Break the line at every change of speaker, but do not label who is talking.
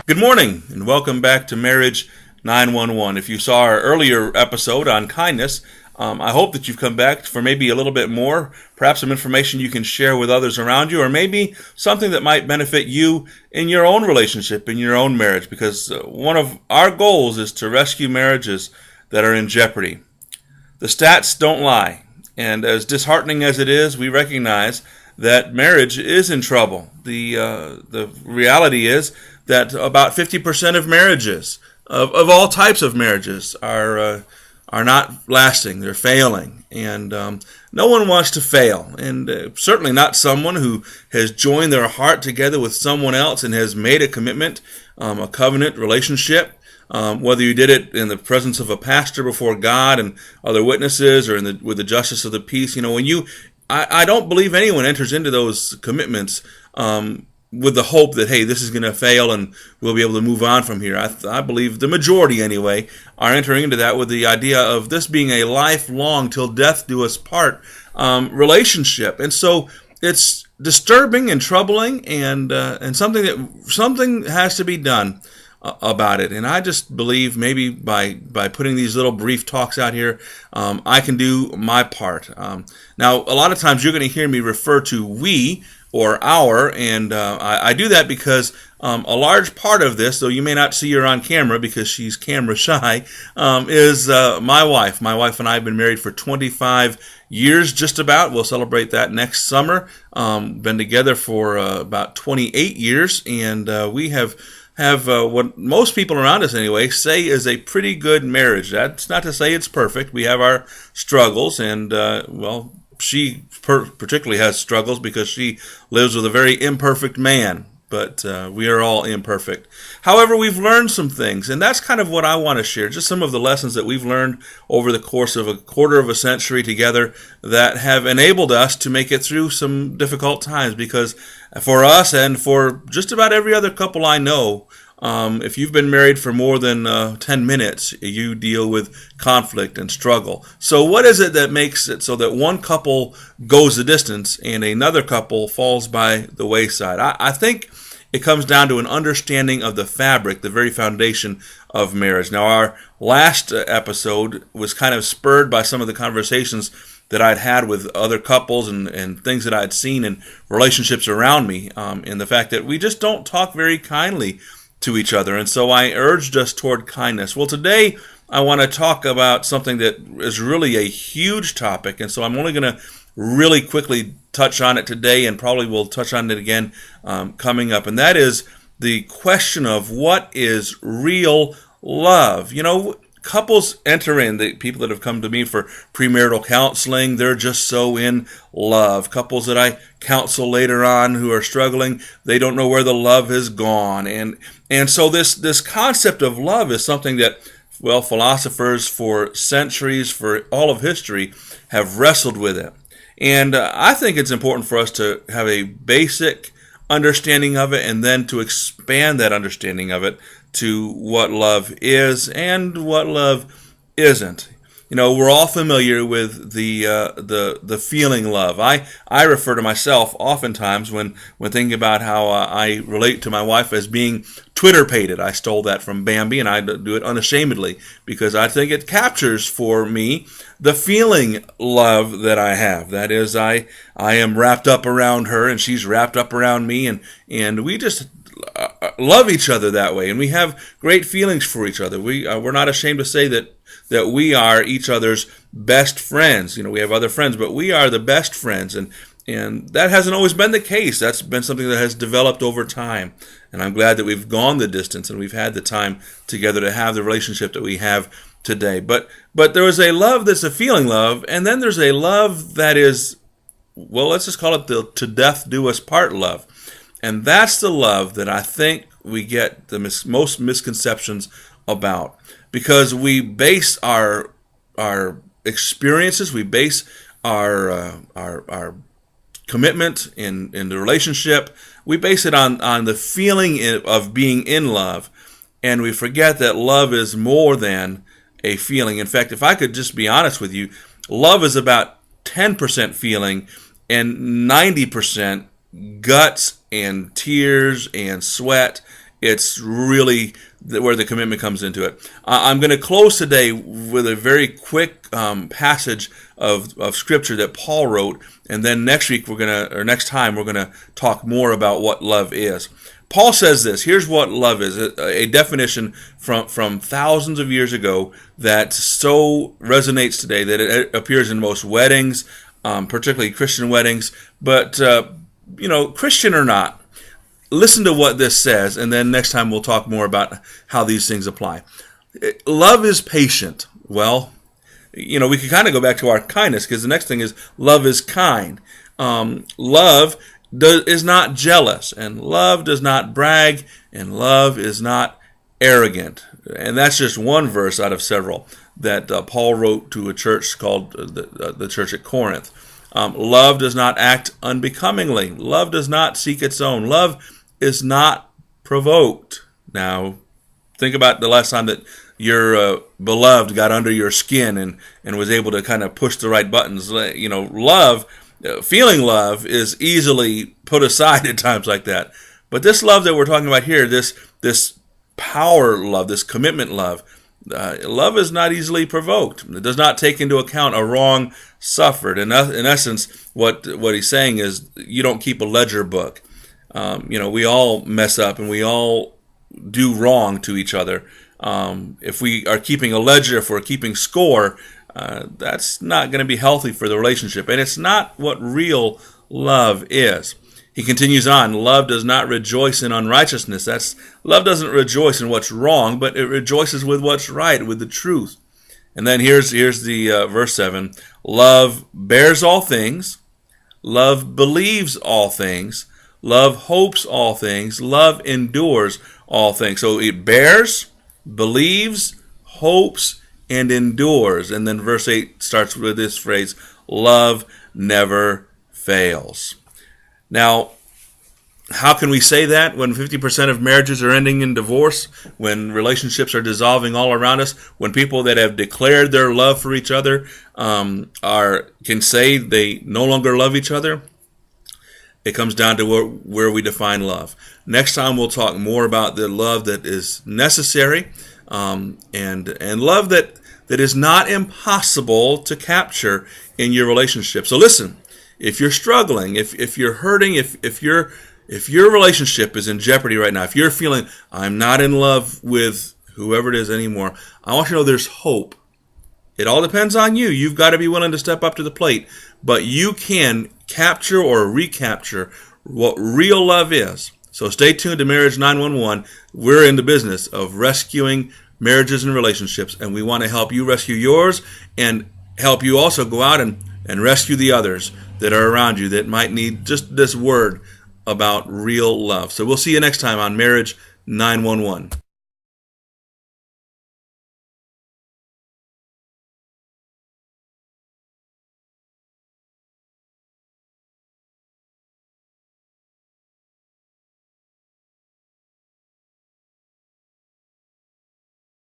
Good morning, and welcome back to Marriage 911. If you saw our earlier episode on kindness, I hope that you've come back for maybe a little bit more, perhaps some information you can share with others around you, or maybe something that might benefit you in your own relationship, in your own marriage, because one of our goals is to rescue marriages that are in jeopardy. The stats don't lie, and as disheartening as it is, we recognize that marriage is in trouble. The reality is that about 50% of marriages, of all types of marriages, are not lasting. They're failing, and no one wants to fail, and certainly not someone who has joined their heart together with someone else and has made a commitment, a covenant relationship. Whether you did it in the presence of a pastor before God and other witnesses, or with the justice of the peace, I don't believe anyone enters into those commitments with the hope that, hey, this is going to fail and we'll be able to move on from here. I believe the majority, anyway, are entering into that with the idea of this being a lifelong, till death do us part relationship. And so it's disturbing and troubling, and something has to be done about it. And I just believe maybe by putting these little brief talks out here, I can do my part. Now, a lot of times you're going to hear me refer to we or our, and I do that because a large part of this, though you may not see her on camera because she's camera shy, is my wife. My wife and I have been married for 25 years, just about. We'll celebrate that next summer. Been together for about 28 years, and we have what most people around us anyway say is a pretty good marriage. That's not to say it's perfect. We have our struggles, and she particularly has struggles because she lives with a very imperfect man, but we are all imperfect. However, we've learned some things, and that's kind of what I want to share, just some of the lessons that we've learned over the course of a quarter of a century together that have enabled us to make it through some difficult times, because for us and for just about every other couple I know, if you've been married for more than 10 minutes, you deal with conflict and struggle. So what is it that makes it so that one couple goes the distance and another couple falls by the wayside? I think it comes down to an understanding of the fabric, the very foundation of marriage. Now, our last episode was kind of spurred by some of the conversations that I'd had with other couples and things that I'd seen in relationships around me, and the fact that we just don't talk very kindly to each other. And so I urged us toward kindness. Well, today I want to talk about something that is really a huge topic, and so I'm only going to really quickly touch on it today, and probably will touch on it again coming up, and that is the question of what is real love. Couples enter in, the people that have come to me for premarital counseling, they're just so in love. Couples that I counsel later on who are struggling, they don't know where the love has gone. And so this concept of love is something that, philosophers for centuries, for all of history, have wrestled with it. And I think it's important for us to have a basic understanding of it, and then to expand that understanding of it to what love is and what love isn't. We're all familiar with the feeling love. I refer to myself oftentimes when thinking about how I relate to my wife as being Twitter-pated. I stole that from Bambi, and I do it unashamedly because I think it captures for me the feeling love that I have. That is, I am wrapped up around her, and she's wrapped up around me, and we just love each other that way, and we have great feelings for each other. We're not ashamed to say that we are each other's best friends. We have other friends, but we are the best friends, and that hasn't always been the case. That's been something that has developed over time, and I'm glad that we've gone the distance and we've had the time together to have the relationship that we have today. But there is a love that's a feeling love, and then there's a love that is, let's just call it the to death do us part love. And that's the love that I think we get the most misconceptions about, because we base our experiences, we base our commitment in the relationship, we base it on the feeling of being in love, and we forget that love is more than a feeling. In fact, if I could just be honest with you, love is about 10% feeling and 90% guts and tears and sweat it's really where the commitment comes into it. I'm going to close today with a very quick passage of scripture that Paul wrote, and then next time we're gonna talk more about what love is. Paul says this. Here's what love is: a definition from thousands of years ago that so resonates today that it appears in most weddings, particularly Christian weddings. But Christian or not, listen to what this says, and then next time we'll talk more about how these things apply. Love is patient. Well, we could kind of go back to our kindness, because the next thing is love is kind. Love is not jealous, and love does not brag, and love is not arrogant. And that's just one verse out of several that Paul wrote to a church called the church at Corinth. Love does not act unbecomingly. Love does not seek its own. Love is not provoked. Now, think about the last time that your beloved got under your skin and was able to kind of push the right buttons. Feeling love is easily put aside at times like that. But this love that we're talking about here, this power love, this commitment love, love is not easily provoked. It does not take into account a wrong suffered. In essence, what he's saying is you don't keep a ledger book. We all mess up and we all do wrong to each other. If we are keeping a ledger, if we're keeping score, that's not going to be healthy for the relationship. And it's not what real love is. He continues on, love does not rejoice in unrighteousness. Love doesn't rejoice in what's wrong, but it rejoices with what's right, with the truth. And then here's the verse 7. Love bears all things. Love believes all things. Love hopes all things. Love endures all things. So it bears, believes, hopes, and endures. And then verse 8 starts with this phrase, love never fails. Now, how can we say that when 50% of marriages are ending in divorce, when relationships are dissolving all around us, when people that have declared their love for each other can say they no longer love each other? It comes down to where we define love. Next time we'll talk more about the love that is necessary and love that is not impossible to capture in your relationship. So listen, if you're struggling, if you're hurting, if your relationship is in jeopardy right now, if you're feeling I'm not in love with whoever it is anymore, I want you to know there's hope. It all depends on you. You've got to be willing to step up to the plate. But you can capture or recapture what real love is. So stay tuned to Marriage 911. We're in the business of rescuing marriages and relationships, and we want to help you rescue yours and help you also go out and rescue the others that are around you that might need just this word about real love. So we'll see you next time on Marriage 911.